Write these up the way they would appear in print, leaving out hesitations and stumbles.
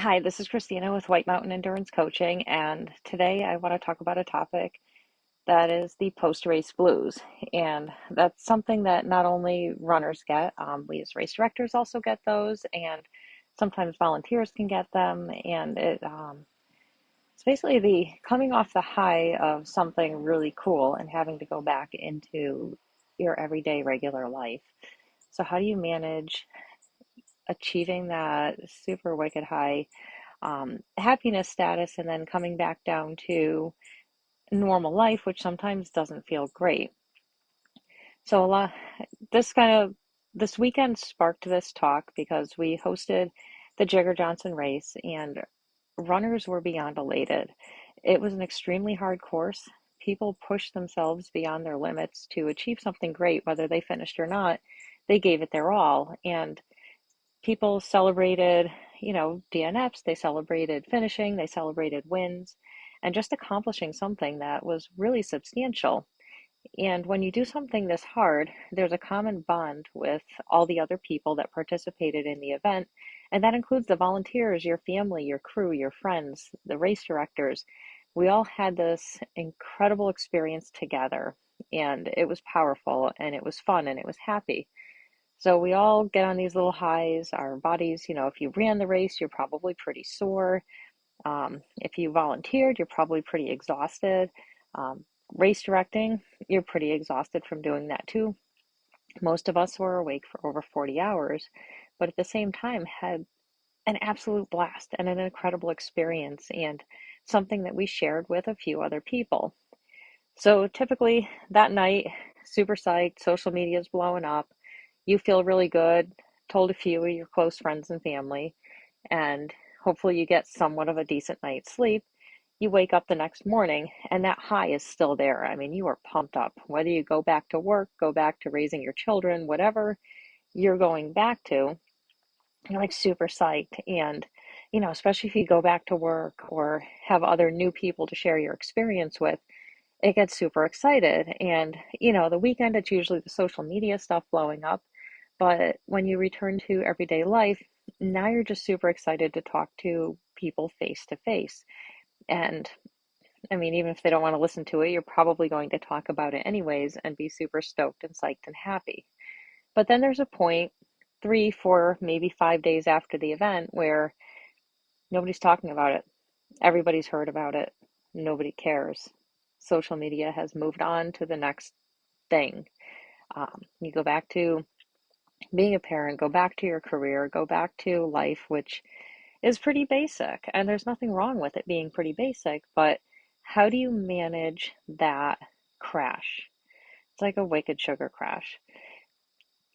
Hi, this is Christina with White Mountain Endurance Coaching, and today I want to talk about a topic that is the post-race blues. And that's something that not only runners get, we as race directors also get those, and sometimes volunteers can get them. And it's basically the coming off the high of something really cool and having to go back into your everyday regular life. So, how do you manage achieving that super wicked high happiness status and then coming back down to normal life, which sometimes doesn't feel great? So a lot, this kind of this weekend sparked this talk because we hosted the Jigger Johnson race and runners were beyond elated. It was an extremely hard course. People pushed themselves beyond their limits to achieve something great, whether they finished or not. They gave it their all, and people celebrated, DNFs, they celebrated finishing, they celebrated wins, and just accomplishing something that was really substantial. And when you do something this hard, there's a common bond with all the other people that participated in the event. And that includes the volunteers, your family, your crew, your friends, the race directors. We all had this incredible experience together, and it was powerful, and it was fun, and it was happy. So we all get on these little highs. Our bodies, if you ran the race, you're probably pretty sore. If you volunteered, you're probably pretty exhausted. Um, Race directing, you're pretty exhausted from doing that too. Most of us were awake for over 40 hours, but at the same time had an absolute blast and an incredible experience and something that we shared with a few other people. So typically that night, super psyched, social media is blowing up. You feel really good, told a few of your close friends and family, and hopefully you get somewhat of a decent night's sleep. You wake up the next morning and that high is still there. I mean, you are pumped up. Whether you go back to work, go back to raising your children, whatever you're going back to, you're like super psyched. And, especially if you go back to work or have other new people to share your experience with, it gets super excited. And, the weekend, it's usually the social media stuff blowing up. But when you return to everyday life, now you're just super excited to talk to people face to face. And I mean, even if they don't want to listen to it, you're probably going to talk about it anyways and be super stoked and psyched and happy. But then there's a point, 3, 4, maybe 5 days after the event where nobody's talking about it. Everybody's heard about it. Nobody cares. Social media has moved on to the next thing. You go back to being a parent, go back to your career, go back to life, which is pretty basic. And there's nothing wrong with it being pretty basic, but how do you manage that crash? It's like a wicked sugar crash.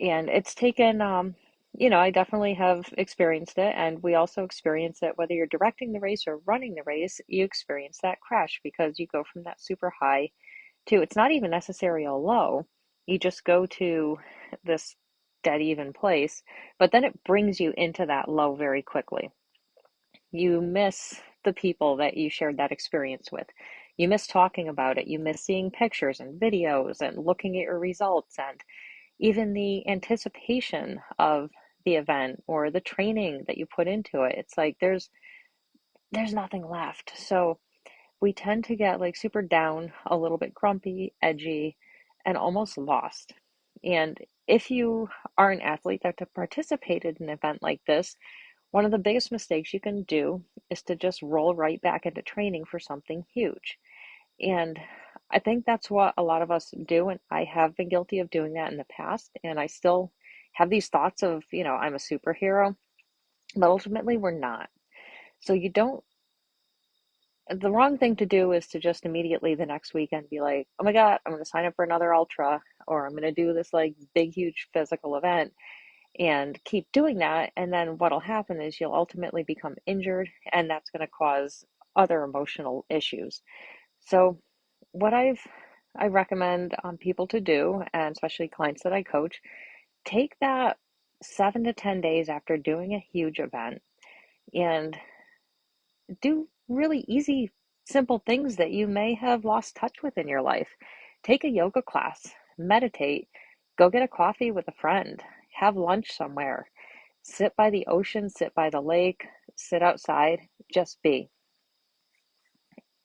And it's taken, I definitely have experienced it. And we also experience it, whether you're directing the race or running the race, you experience that crash because you go from that super high to, it's not even necessarily a low. You just go to this dead even place, but then it brings you into that low very quickly. You miss the people that you shared that experience with. You miss talking about it. You miss seeing pictures and videos and looking at your results and even the anticipation of the event or the training that you put into it. It's like there's nothing left. So we tend to get like super down, a little bit grumpy, edgy, and almost lost. And if you are an athlete that participated in an event like this, one of the biggest mistakes you can do is to just roll right back into training for something huge. And I think that's what a lot of us do. And I have been guilty of doing that in the past. And I still have these thoughts of, I'm a superhero, but ultimately we're not. So the wrong thing to do is to just immediately the next weekend be like, oh my God, I'm going to sign up for another ultra, or I'm going to do this like big, huge physical event and keep doing that. And then what'll happen is you'll ultimately become injured, and that's going to cause other emotional issues. So, what I recommend people to do, and especially clients that I coach, take that 7 to 10 days after doing a huge event and do really easy, simple things that you may have lost touch with in your life. Take a yoga class, meditate, go get a coffee with a friend, have lunch somewhere, sit by the ocean, sit by the lake, sit outside, just be.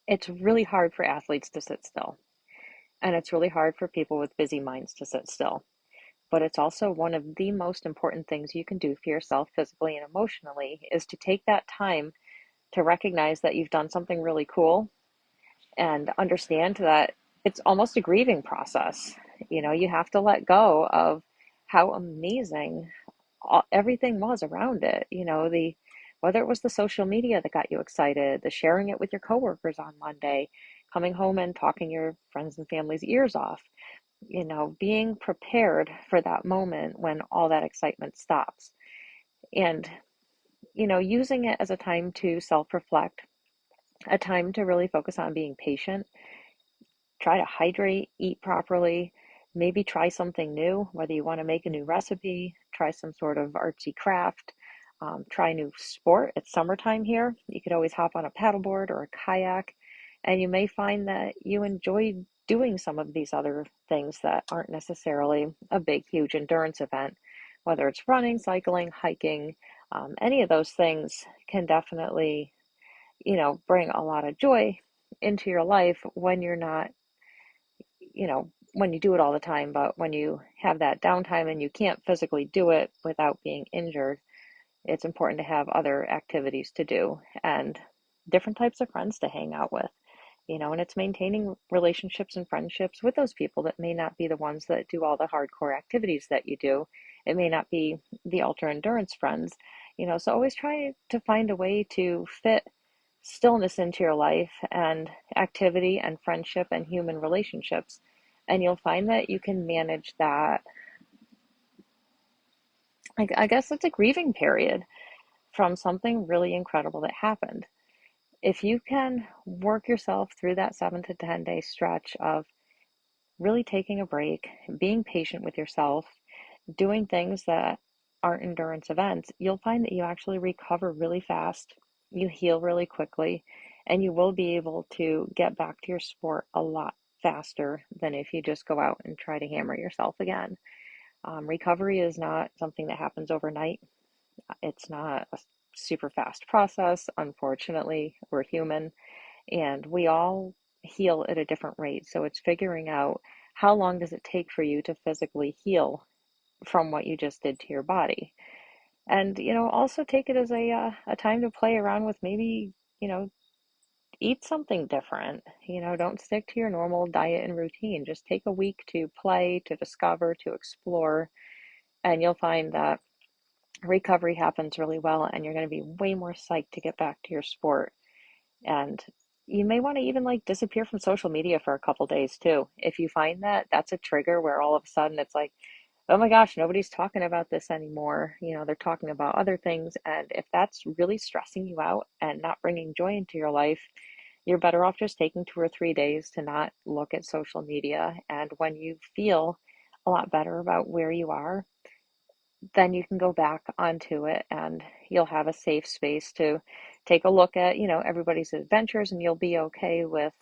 It's really hard for athletes to sit still, and it's really hard for people with busy minds to sit still. But it's also one of the most important things you can do for yourself physically and emotionally is to take that time to recognize that you've done something really cool and understand that it's almost a grieving process. You have to let go of how amazing everything was around it. The whether it was the social media that got you excited, the sharing it with your coworkers on Monday, coming home and talking your friends and family's ears off, being prepared for that moment when all that excitement stops. And, using it as a time to self reflect, a time to really focus on being patient, try to hydrate, eat properly, maybe try something new, whether you want to make a new recipe, try some sort of artsy craft, try a new sport. It's summertime here. You could always hop on a paddleboard or a kayak, and you may find that you enjoy doing some of these other things that aren't necessarily a big, huge endurance event, whether it's running, cycling, hiking. Any of those things can definitely, bring a lot of joy into your life when you're not, when you do it all the time, but when you have that downtime and you can't physically do it without being injured, it's important to have other activities to do and different types of friends to hang out with, and it's maintaining relationships and friendships with those people that may not be the ones that do all the hardcore activities that you do. It may not be the ultra endurance friends, so always try to find a way to fit stillness into your life and activity and friendship and human relationships. And you'll find that you can manage that. I guess it's a grieving period from something really incredible that happened. If you can work yourself through that 7 to 10 day stretch of really taking a break, being patient with yourself, doing things that aren't endurance events, you'll find that you actually recover really fast, you heal really quickly, and you will be able to get back to your sport a lot faster than if you just go out and try to hammer yourself again. Recovery is not something that happens overnight. It's not a super fast process. Unfortunately, we're human and we all heal at a different rate. So it's figuring out how long does it take for you to physically heal from what you just did to your body. And, also take it as a time to play around with maybe, eat something different. Don't stick to your normal diet and routine. Just take a week to play, to discover, to explore, and you'll find that recovery happens really well and you're going to be way more psyched to get back to your sport. And you may want to even like disappear from social media for a couple days too. If you find that that's a trigger where all of a sudden it's like, oh my gosh, nobody's talking about this anymore. They're talking about other things. And if that's really stressing you out and not bringing joy into your life, you're better off just taking 2 or 3 days to not look at social media. And when you feel a lot better about where you are, then you can go back onto it and you'll have a safe space to take a look at, everybody's adventures, and you'll be okay with,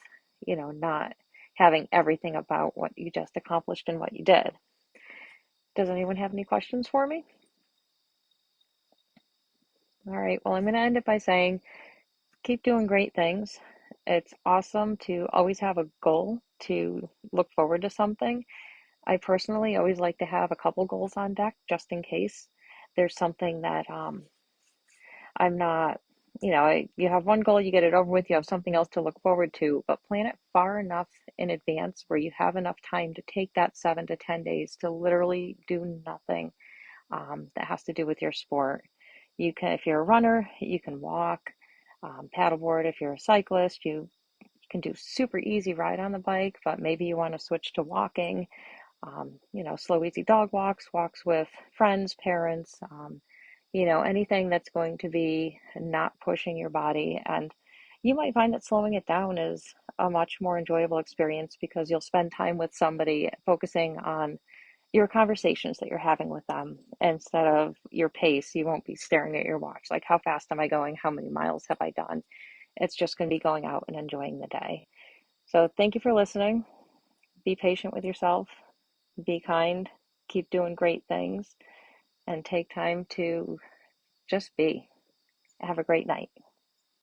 not having everything about what you just accomplished and what you did. Does anyone have any questions for me? All right, well, I'm going to end it by saying keep doing great things. It's awesome to always have a goal to look forward to something. I personally always like to have a couple goals on deck just in case there's something that I'm not, you have one goal, you get it over with, you have something else to look forward to, but plan it far enough in advance where you have enough time to take that 7 to 10 days to literally do nothing that has to do with your sport. You can, if you're a runner, you can walk, paddleboard. If you're a cyclist, you can do super easy ride on the bike, but maybe you want to switch to walking. Slow, easy dog walks, walks with friends, parents, anything that's going to be not pushing your body. And you might find that slowing it down is a much more enjoyable experience because you'll spend time with somebody focusing on your conversations that you're having with them instead of your pace. You won't be staring at your watch, like how fast am I going? How many miles have I done? It's just going to be going out and enjoying the day. So thank you for listening. Be patient with yourself. Be kind, keep doing great things, and take time to just be. Have a great night.